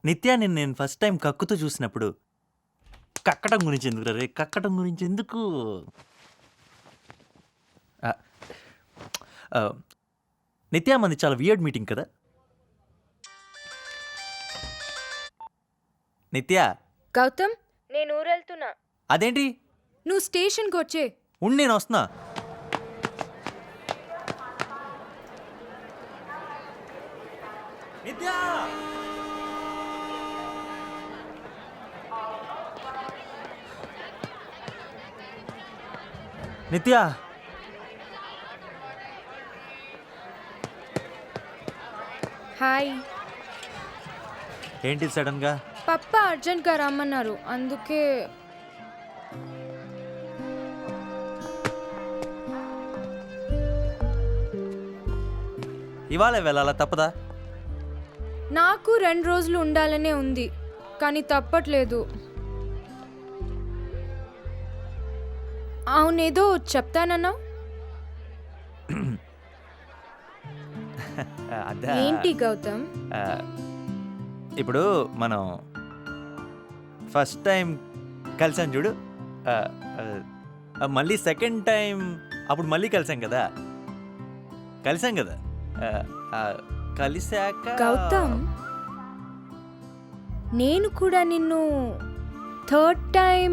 నిత్యా నేను first time కక్కుతూ చూసినప్పుడు కక్కటం గురించి ఎందుకు రే కక్కటం గురించి ఎందుకు ఆ, ఆ, నిత్యా మంది చాలా వియర్డ్ మీటింగ్ కదా నిత్యా గౌతమ్ నేను ఊరెళ్తున్నా. అదేంటి నువ్వు స్టేషన్కి వచ్చే. ఉండి నేను వస్తున్నా. నిత్యా నిత్యా హాయ్. ఏంటి సడన్గా? పప్ప అర్జెంట్గా రమ్మన్నారు, అందుకే. ఇవాళ వెళ్ళాలా తప్పదా? నాకు 2 రోజులు ఉండాలనే ఉంది, కానీ తప్పట్లేదు. అవునేదో చెప్తానన్నా. అదా ఏంటి గౌతమ్? ఇప్పుడు మనం ఫస్ట్ టైం కలిసాం చూడు, మళ్ళీ సెకండ్ టైం అప్పుడు మళ్ళీ కలిసాం కదా కలిసాక గౌతమ్, నేను కూడా నిన్ను 3rd టైం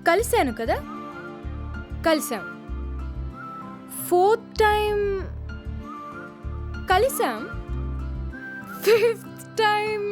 కలిశాను కదా. కలిసాం. 4th టైం కలిసాం. 5th టైం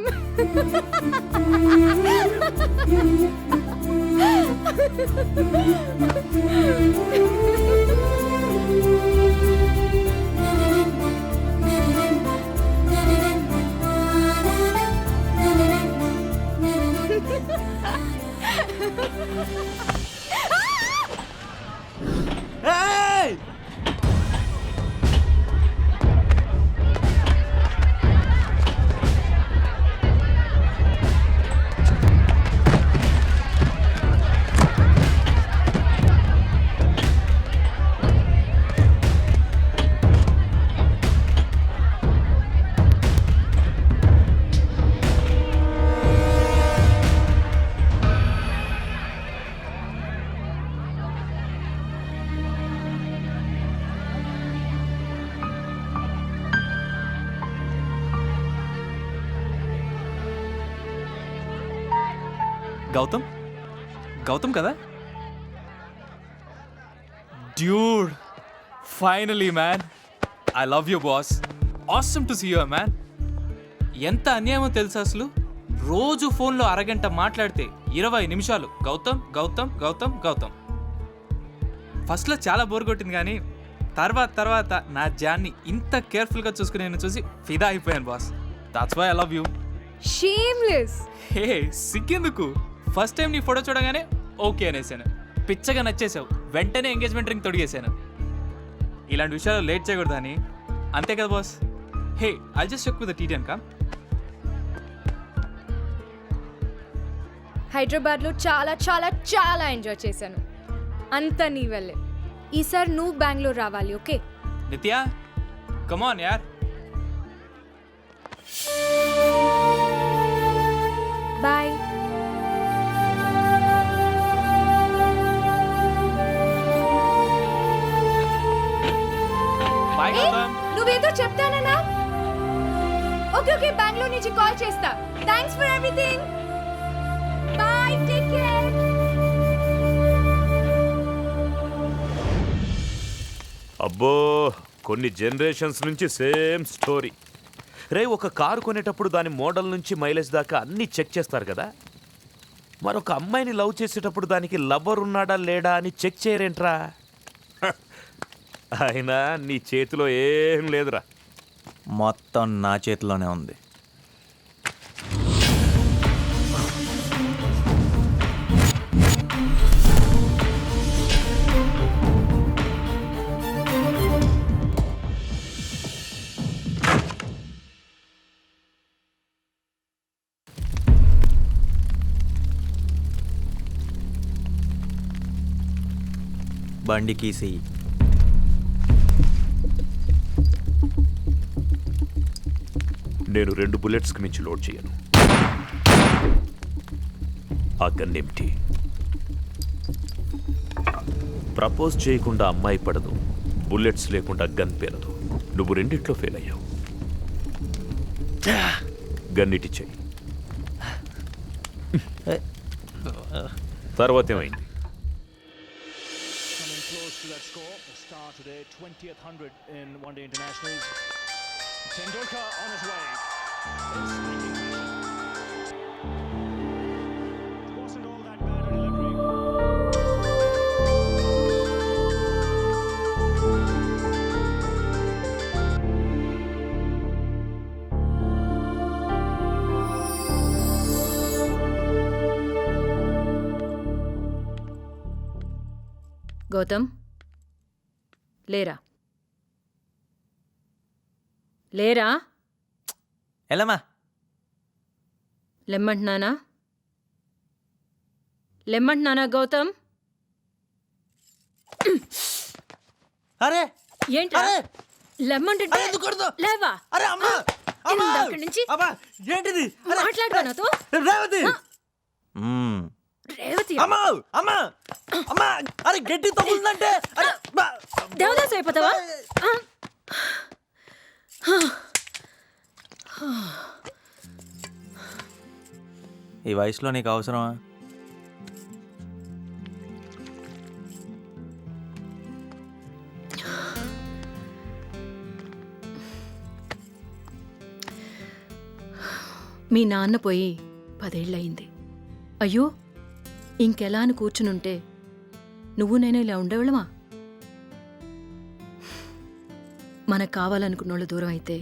ఏయ్! గౌతమ్ గౌతమ్ కదా? Dude, finally man, I love you boss. Awesome to see you man. ఎంత అన్యాయమో తెలుసా అసలు? రోజు ఫోన్లో అరగంట మాట్లాడితే 20 నిమిషాలు గౌతమ్ గౌతమ్ గౌతమ్ గౌతమ్. ఫస్ట్లో చాలా బోర్ కొట్టింది, కానీ తర్వాత నా జాన్ని ఇంత కేర్ఫుల్గా చూసుకుని నేను చూసి ఫిదా అయిపోయాను boss. That's why I love you. Shameless. Hey, సిగ్గెందుకు? ఫస్ట్ టైం నీ ఫోటో చూడగానే ఓకే అనేసాను. పిచ్చగా నచ్చేసావు, వెంటనే ఎంగేజ్మెంట్ రింగ్ తొడిగేశాను. ఇలాంటి విషయాలు లేట్ చేయకూడదు అని. అంతే కదా boss? Hey, I just check with the TT అంకా. హైదరాబాద్లో చాలా చాలా చాలా ఎంజాయ్ చేశాను. అంతా నీ వల్లే. ఈసారి నువ్వు బెంగళూరు రావాలి, ఓకే? నిత్యా, కమాన్ యార్. బాయ్. బాయ్ గౌతమ్. నువ్వేదో చెప్తానన్నా? ఓకే, బెంగళూరు నుంచి కాల్ చేస్తా. Thanks for everything. Bye, take care. అబ్బో, కొన్ని జనరేషన్స్ నుంచి సేమ్ స్టోరీ. రే, ఒక కారు కొనేటప్పుడు దాని మోడల్ నుంచి మైలేజ్ దాకా అన్నీ చెక్ చేస్తారు కదా. మరొక అమ్మాయిని లవ్ చేసేటప్పుడు దానికి లవర్ ఉన్నాడా లేడా అని చెక్ చేయరేంట్రా? అయినా నీ చేతిలో ఏం లేదురా. మొత్తం నా చేతిలోనే ఉంది. బండి కీసి నేను 2 బుల్లెట్స్కి మించి లోడ్ చేయను. ఆ గన్ ఎంటీ. ప్రపోజ్ చేయకుండా అమ్మాయి పడదు, బుల్లెట్స్ లేకుండా గన్ పేలదు. నువ్వు రెండిట్లో ఫెయిల్ అయ్యావు. గన్నిటి చెయ్యి. తర్వాత ఏమైంది? Coming close to that score, the star today, 20th 100 in one day internationals. Tendulkar on his way. In striking fashion. It wasn't all that bad a delivery. Gautam లేరా లేరా ఎలామా లెమ్మంటున్నానా లెమ్మంటున్నానా గౌతమ్ అరే ఏంట్రా అరే! లెమ్మంటే అరే, ఎందుకు కొడతావ్? లేవా అరే అమ్మా అమ్మా! ఇందాక నుంచి అమ్మా ఏంటిది? అరే! మాట్లాడవా నాతో? రేవతి రేవతి అమ్మా అమ్మా అమ్మా! అరే గట్టి తగులుందంటే అరే బా! దేవదాస్ అయిపోతావా ఈ వయసులో నీకు అవసరమా? మీ నాన్న పోయి 10 ఏళ్ళయింది. అయ్యో ఇంకెలా అని కూర్చునుంటే నువ్వు నేను ఇలా ఉండేవాళ్ళమా? మనకు కావాలనుకున్నోళ్ళు దూరం అయితే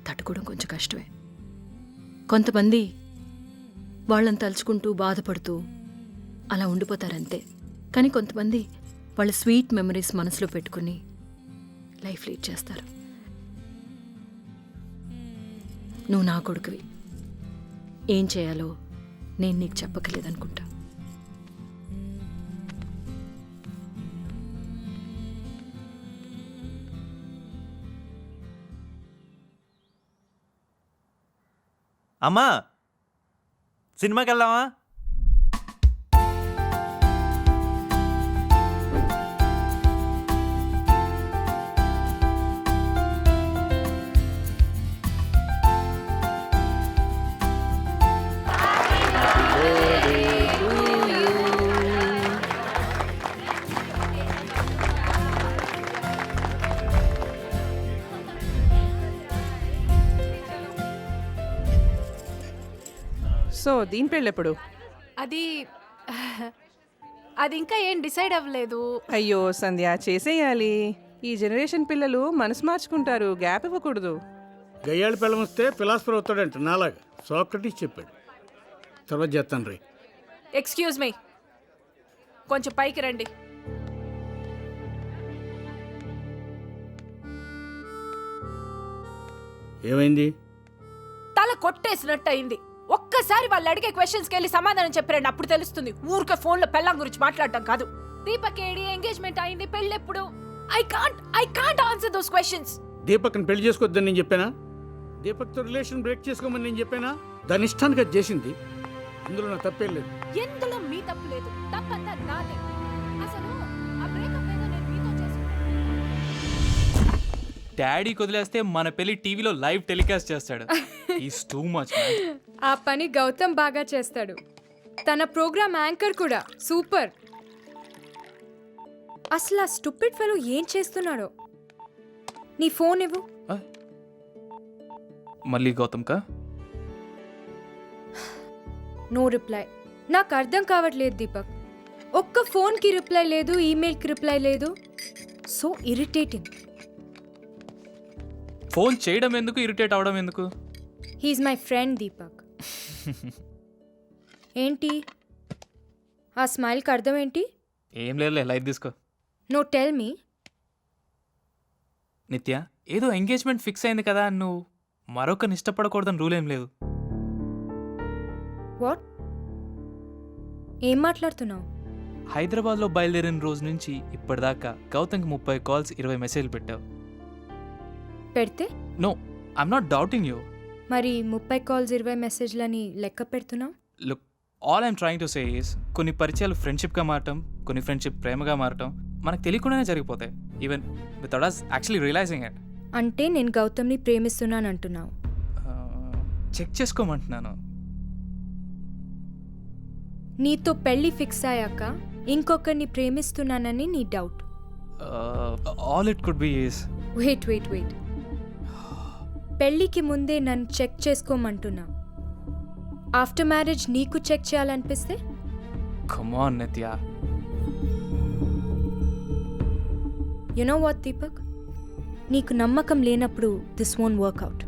తట్టుకోవడం కొంచెం కష్టమే. కొంతమంది వాళ్ళని తలుచుకుంటూ బాధపడుతూ అలా ఉండిపోతారంతే. కానీ కొంతమంది వాళ్ళ స్వీట్ మెమరీస్ మనసులో పెట్టుకుని లైఫ్ లీడ్ చేస్తారు. నువ్వు నా కొడుకువి. ఏం చేయాలో నేను నీకు చెప్పకలేదనుకుంటా. అమ్మా సినిమాకి వెళ్దామా? సో దీని పెళ్ళి ఎప్పుడు? అది అది ఇంకా ఏం డిసైడ్ అవ్వలేదు. అయ్యో సంధ్య, చేసేయాలి. ఈ జనరేషన్ పిల్లలు మనసు మార్చుకుంటారు, గ్యాప్ ఇవ్వకూడదు. గయ్యాళి పిల్లం వస్తే ఫిలాసఫర్ అవుతాడంట నాలాగా. సాక్రటీస్ చెప్పాడు. తర్వాత చేస్తాను రే. ఎక్స్క్యూజ్ మీ, కొంచెం పైకి రండి. ఏమైంది? తల కొట్టేసినట్టు అయింది. ఒక్కసారి వాళ్ళు అడిగే క్వశ్చన్స్కి వెళ్ళి సమాధానం చెప్పారండి, అప్పుడు తెలుస్తుంది. ఊరికే ఫోన్లో పెళ్ళాం గురించి మాట్లాడటం కాదు. దీపక్ ఏడి, ఎంగేజ్మెంట్ అయింది, పెళ్ళెప్పుడు? I can't answer those questions. దీపక్ని పెళ్లి చేసుకోవద్దని నేను చెప్పానా? దీపక్తో రిలేషన్ బ్రేక్ చేసుకోమని నేను చెప్పానా? దాని ఇష్టానికి అది చేసింది. ఇందులో నా తప్పేం లేదు. ఎందులో మీ తప్పు లేదు, తప్పంతా నాదే. అసలు ఆ బ్రేకప్ ఏదో నేను మీతో చేసుకున్నాను. డాడీకి వదిలేస్తే మన పెళ్లి టీవీలో లైవ్ టెలికాస్ట్ చేస్తాడు. Is too much. ఆ పని గౌతమ్ బాగా చేస్తాడు. తన ప్రోగ్రామ్ యాంకర్ కూడా సూపర్. అసలు ఆ స్టూపిడ్ ఫెలో ఏం చేస్తున్నాడో. నీ ఫోన్ ఇవ్వు. మళ్ళీ గౌతమ్ కా? No reply. నాకు అర్థం కావట్లేదు దీపక్. ఒక్క ఫోన్కి రిప్లై లేదు, ఈమెయిల్కి రిప్లై లేదు. So irritating. ఫోన్ చేయడం ఎందుకు, ఇరిటేట్ అవడం ఎందుకు? He's my friend Deepak. ఏంటి ఆ స్మైల్కి అర్థం ఏంటి? ఏం లేదులే, లైట్ తీసుకో. No tell me. నిత్య, ఏదో ఎంగేజ్మెంట్ ఫిక్స్ అయింది కదా, నువ్వు మరొకరిని ఇష్టపడకూడదని రూల్ ఏం లేదు. వాట్? ఏం మాట్లాడుతున్నావు? హైదరాబాద్లో బయలుదేరిన రోజు నుంచి ఇప్పటిదాకా గౌతమ్కి 30 కాల్స్, 20 మెసేజ్లు పెట్టావు. పెడితే no, I'm not doubting you. మరి 30 కాల్స్ 20 మెసేజ్లని లెక్క పెడుతున్నావు? Look, all I'm trying to say is కొన్ని పరిచయాలు ఫ్రెండ్షిప్గా మారటం, కొన్ని ఫ్రెండ్షిప్ ప్రేమగా మారటం మనకు తెలియకుండానే జరిగిపోతాయి, even without us actually realising it. అంటే నేను గౌతమ్ని ప్రేమిస్తున్నాను అంటున్నావు. చెక్ చేసుకోమంటున్నాను. నీతో పెళ్లి ఫిక్స్ అయ్యాక ఇంకొకరిని ప్రేమిస్తున్నానని నీ doubt. All it could be is wait పెళ్ళికి ముందే నన్ను చెక్ చేసుకోమంటున్నావు. ఆఫ్టర్ మ్యారేజ్ నీకు చెక్ చేయాలనిపిస్తే? Come on Nithya. You know what Deepak, నీకు నమ్మకం లేనప్పుడు దిస్ వోంట్ వర్క్ అవుట్.